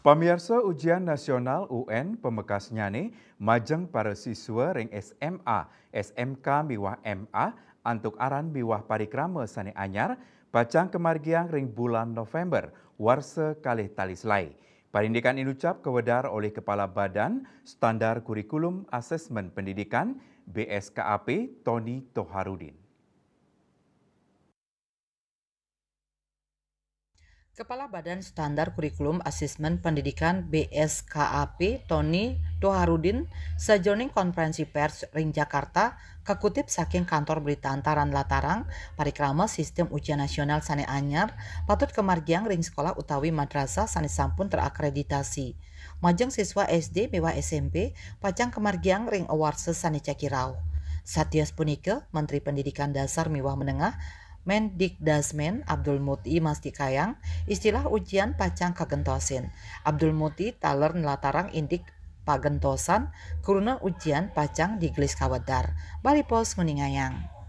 Pamirsa ujian nasional UN Pemekas Nyane majeng para siswa ring SMA, SMK miwah MA antuk aran miwah parikrama sane anyar pacang kemargiang ring bulan November warsa kalih talislai. Parindikan inucap kewedar oleh Kepala Badan Standar Kurikulum Asesmen Pendidikan BSKAP Tony Toharudin. Kepala Badan Standar Kurikulum Asesmen Pendidikan BSKAP Tony Toharudin sajroning konferensi pers ring Jakarta kakutip saking kantor berita antaran latarang parikrama sistem ujian nasional sane anyar patut kemargiang ring sekolah utawi madrasah sane sampun terakreditasi. Majeng siswa SD miwah SMP pacang kemargiang ring awards sane cakirau. Satyas punika Menteri Pendidikan Dasar miwah menengah Mendikdasmen Abdul Muti Mastikayang istilah ujian pacang kagentosin. Abdul Muti taler latarang indik pagentosan kuruna ujian pacang digelis kawadar. Bali pos nguningayang.